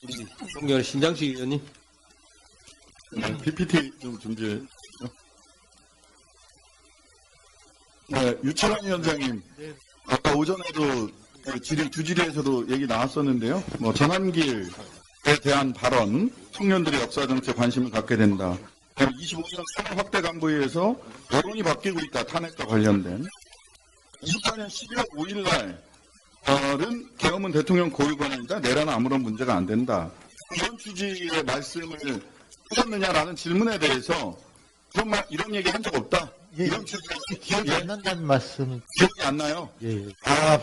우리 존경하는 신장식 의원님. PPT 좀 준비해. 네, 유철환 위원장님, 아까 오전에도 두 질의에서도 얘기 나왔었는데요. 전환길에 대한 발언, 청년들의 역사 정치에 관심을 갖게 된다. 25년 산업 확대 강구에서 여론이 바뀌고 있다. 탄핵과 관련된. 24년 12월 5일 날은 계엄은 대통령 고유 권한이다. 내라는 아무런 문제가 안 된다. 이런 취지의 말씀을 하셨느냐라는 질문에 대해서 이런 얘기 한 적 없다. 예, 이런 취지 기억이 안 난다는 말씀. 기억이 안 나요. 예.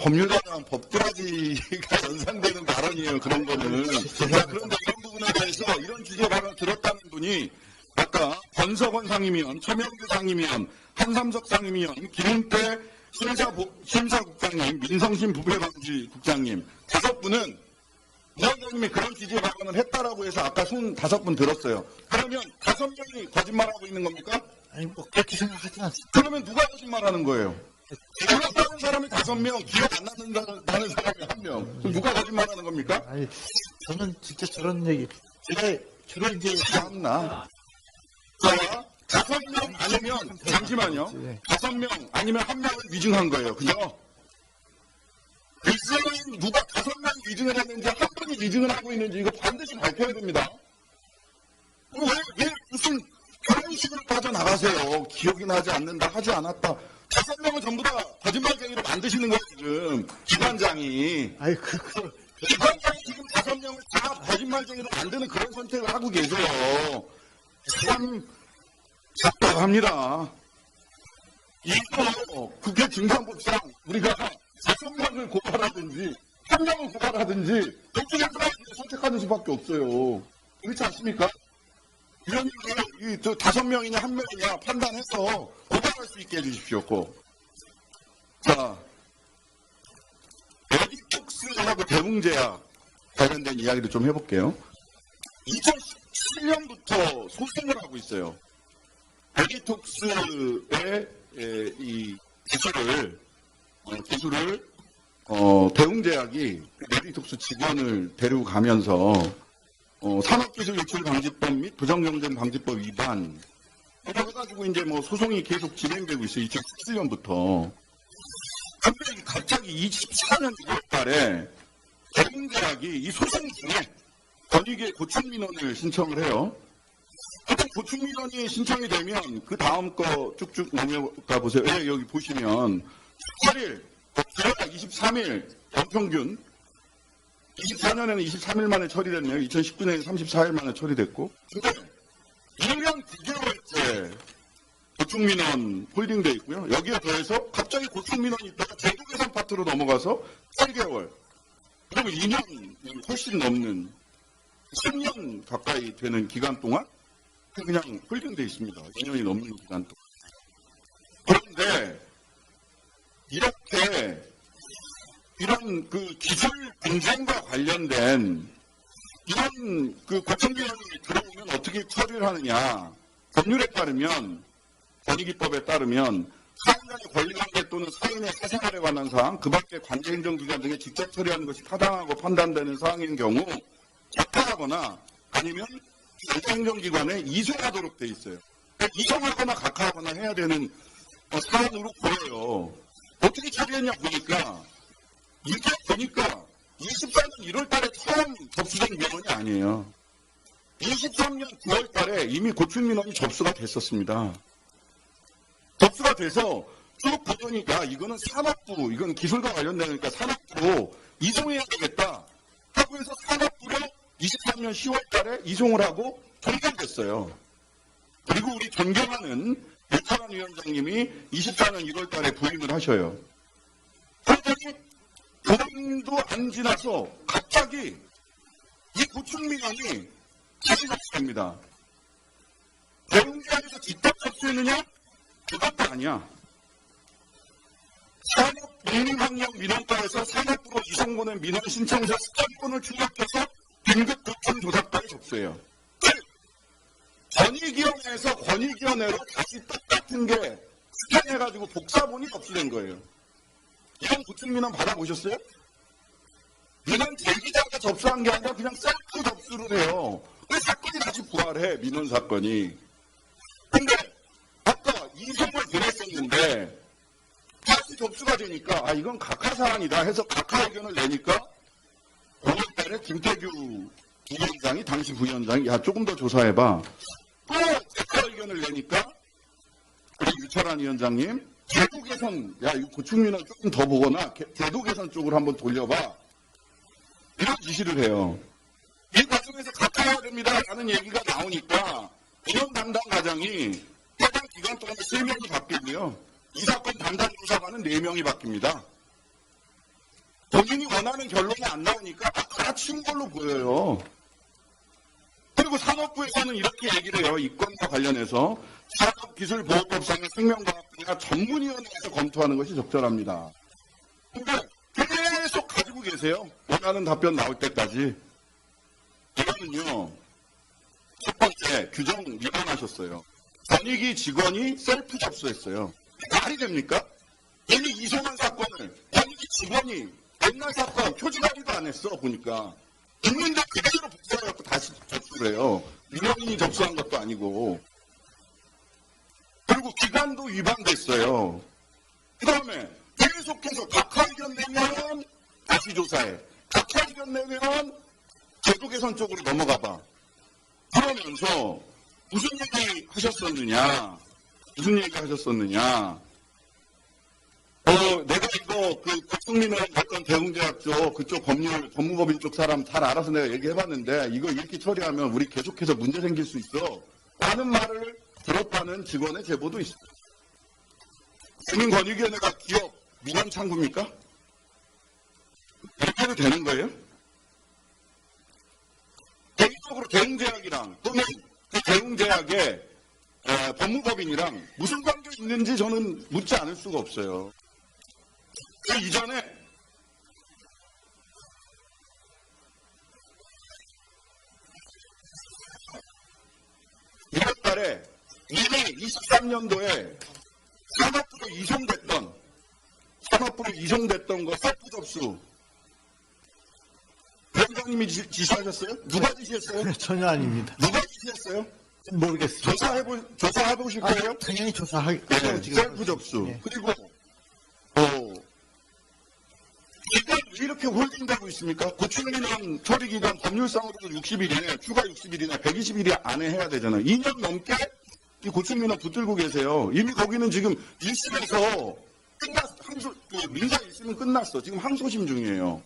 법률가랑 법꾸라지가 연상되는 발언이에요. 그런 거는. 그런데 이런 부분에 대해서 이런 취지의 발언을 들었다는 분이 아까 권석원 상임위원, 최명규 상임위원, 한삼석 상임위원, 김은태 심사국장님, 민성신 부패방지국장님 5분은 위원장님이 그런 취지의 발언을 했다라고 해서 아까 손 5분 들었어요. 그러면 5명이 거짓말하고 있는 겁니까? 아니, 그렇게 생각하지 않습니다. 그러면 누가 거짓말하는 거예요? 기억나는 사람이 5명, 기억 안 나는 사람이 1명. 그럼 누가 거짓말하는 겁니까? 아니, 저는 진짜 저런 얘기, 제가 주로 이제, 참나. 자, 5명 아니면, 잠시만요. 5명 아니면 1명은 위증한 거예요. 그죠? 위증은 누가 5명이 위증을 했는지, 1분이 위증을 하고 있는지, 이거 반드시 밝혀야 됩니다. 왜 무슨 그런 식으로 빠져나가세요. 기억이 나지 않는다, 하지 않았다. 5명을 전부 다 거짓말쟁이로 만드시는 거예요, 지금. 기관장이. 아니, 기관장이 지금 5명을 다 거짓말쟁이로 만드는 그런 선택을 하고 계세요. 참, 답답합니다. 이거 국회 증상법상 우리가 5명을 고발하든지, 1명을 고발하든지, 둘 중에 하나를 선택하는 수밖에 없어요. 그렇지 않습니까? 이런 일을 5명이냐 1명이냐 판단해서 고발할 수 있게 해주십시오. 자, 에디톡스하고 대웅제약 관련된 이야기를 좀 해볼게요. 2017년부터 소송을 하고 있어요. 에디톡스의 이 기술을 대웅제약이 에디톡스 직원을 데리고 가면서 산업기술유출방지법 및 부정경쟁방지법 위반 해가지고 이제 소송이 계속 진행되고 있어요. 2017년부터. 근데 갑자기 24년 2월 달에 대웅제약이 이 소송 중에 권익의 고충민원을 신청을 해요. 보통 고충민원이 신청이 되면 그 다음 거 쭉쭉 넘어가 보세요. 네, 여기 보시면 18일, 23일 연평균 24년에는 23일 만에 처리됐네요. 2019년에 34일 만에 처리됐고. 근데 1년 9개월째 고충민원 홀딩돼 있고요. 여기에 더해서 갑자기 고충민원이 있다가 제도계산 파트로 넘어가서 8개월. 그러면 2년 훨씬 넘는 10년 가까이 되는 기간 동안 그냥 홀딩돼 있습니다. 2년이 넘는 기간 동안. 그런데 이런 기술 분쟁과 관련된 이런 고충민원이 들어오면 어떻게 처리를 하느냐. 법률에 따르면, 권익위법에 따르면 사용자의 권리관계 또는 사인의 사생활에 관한 사항, 그 밖의 관계행정기관 등에 직접 처리하는 것이 타당하고 판단되는 사항인 경우 각하하거나 아니면 행정기관에 이송하도록 돼 있어요. 이송하거나 각하하거나 해야 되는 사안으로 보여요. 어떻게 처리했냐 보니까 이게 보니까 24년 1월 달에 처음 접수된 민원이 아니에요. 23년 9월 달에 이미 고충민원이 접수가 됐었습니다. 접수가 돼서 쭉 보더니 이거는 산업부, 이건 기술과 관련되니까 산업부로 이송해야 되겠다 하고 해서 산업부로 23년 10월 달에 이송을 하고 종결됐어요. 그리고 우리 존경하는 유철환 위원장님이 24년 1월 달에 부임을 하셔요. 그러더니 그럼도 안 지나서 갑자기 이 고충민원이 다시 접수됩니다. 대웅제약에서 직접 접수했느냐? 그것도 아니야. 산업농림환경민원과에서 산업부로 이송보낸 민원 신청서 스탬권을 출력해서 긴급 고충 조사과에 접수해요. 권익위원회에서 권익위원회로 다시 똑같은 게 스캔해가지고 복사본이 접수된 거예요. 이런 고충민원 받아보셨어요? 민원 제기자가 접수한 게 아니라 그냥 셀프 접수. 접수를 해요. 그 사건이 다시 부활해, 민원 사건이. 근데 아까 이송을 보냈었는데 다시 접수가 되니까 아 이건 각하 사안이다 해서 각하 의견을 내니까 5월달에 김태규 부위원장이 당시 부위원장이 야 조금 더 조사해봐. 또 각하 의견을 내니까 우리 유철한 위원장님 제도 개선 야 이거 고충민원 조금 더 보거나 제도 개선 쪽으로 한번 돌려봐. 이런 지시를 해요. 이 과정에서 각하해야 됩니다라는 얘기가 나오니까 민원 담당 과장이 해당 기간 동안에 3명이 바뀌고요. 이 사건 담당 조사관은 4명이 바뀝니다. 본인이 원하는 결론이 안 나오니까 다 치운 걸로 보여요. 그리고 산업부에서는 이렇게 얘기를 해요. 이 건과 관련해서 산업기술보호법상의 생명과학 분야 전문위원회에서 검토하는 것이 적절합니다. 그러니까 계속 가지고 계세요. 원하는 답변 나올 때까지. 이거는요. 첫 번째 규정 위반하셨어요. 권익위 직원이 셀프 접수했어요. 말이 됩니까? 이미 이송한 사건을 권익위 직원이 옛날 사건 표지관리도 안 했어 보니까 있는데 그대로 복사해갖고 다시 접수를 해요. 민원인이 접수한 것도 아니고. 그리고 기간도 위반됐어요. 그 다음에 계속해서 각하 의견 내면 다시 조사해. 각하 의견 내면 제도 개선 쪽으로 넘어가봐. 그러면서 무슨 얘기 하셨었느냐? 무슨 얘기 하셨었느냐? 내가 이거 그 고충민원 사건 대웅대학 쪽 그쪽 법무법인 쪽 사람 잘 알아서 내가 얘기해봤는데 이거 이렇게 처리하면 우리 계속해서 문제 생길 수 있어. 라는 말을 들었다는 직원의 제보도 있어요. 국민권익위원회가 기업 민원 창구입니까? 이렇게 해도 되는 거예요? 개인적으로 대웅대학이랑 또는 그 대웅대학의 법무법인이랑 무슨 관계 있는지 저는 묻지 않을 수가 없어요. 그 이전에 1월달에 이미 23년도에 산업부로 이송됐던 거 셀프 접수 위원장님이 지시하셨어요? 누가 지시했어요? 전혀 아닙니다. 누가 지시했어요? 모르겠습니다. 조사해보실 거예요? 당연히 조사하고 네, 지금 셀프 접수. 네. 그리고 이건 왜 이렇게 홀딩되고 있습니까? 고충민원 처리 기간 법률상으로도 60일 이내, 추가 60일 이내, 120일 안에 해야 되잖아요. 2년 넘게 이 고충민원 붙들고 계세요. 이미 거기는 지금 1심에서 민사 1심은 끝났어. 지금 항소심 중이에요.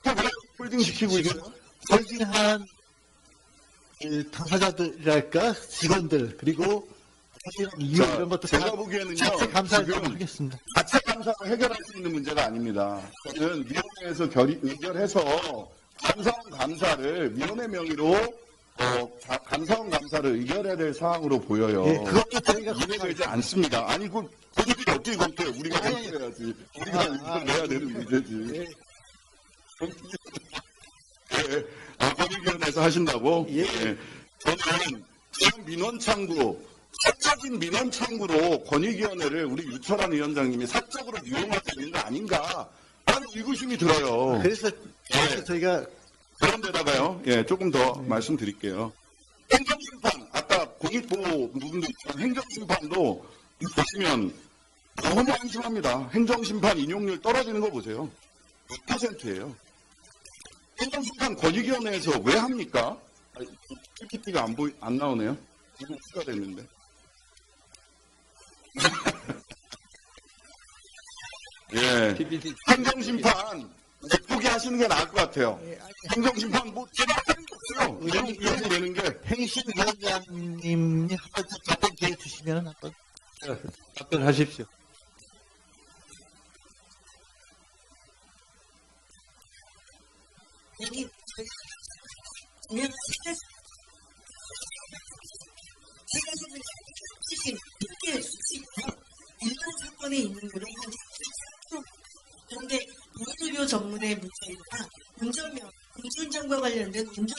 왜 홀딩 시키고 있어요? 홀딩한 그 당사자들이랄까 직원들 그리고 이유 이런 것도 제가 다 보기에는요. 자체 감사를 지금 하겠습니다. 자체 감사로 해결할 수 있는 문제가 아닙니다. 저는 위원회에서 의결해서 감사원 감사를 위원회 명의로 감사원 감사를 의결해야 될 사항으로 보여요. 예, 그것도 저희가 이해되지 않습니다. 아니 그 본인들이 어떻게 검토해? 우리가 검토해야지. 우리가 이걸 내야 되는 문제지. 예. 예. 권익위원회에서 하신다고? 예. 저는 지금 민원 창구, 사적인 민원 창구로 권익위원회를 우리 유철한 위원장님이 사적으로 이용할 수 있는 거 아닌가 하는 의구심이 들어요. 그래서 예. 저희가 그런데다가요, 조금 더 말씀드릴게요. 행정심판, 아까 공익보호 부분도 있지만 행정심판도 보시면 너무 한심합니다. 행정심판 인용률 떨어지는 거 보세요. 6%예요. 행정심판 권익위원회에서 왜 합니까? PPT가 안 나오네요. 지금 추가됐는데. 예. PPT. 행정심판 포기하시는 게 나을 것 같아요. 행정심판 뭐 제가 하는 게 없어요. 이런 되는 게. 행신위원장님이 한번 답변 기회 주시면 한번 답변하십시오. 여기 보면 일반 사건에 있는 거는 한 13%. 그런데 보건의료 전문의 문제가 운전장과 관련된 운전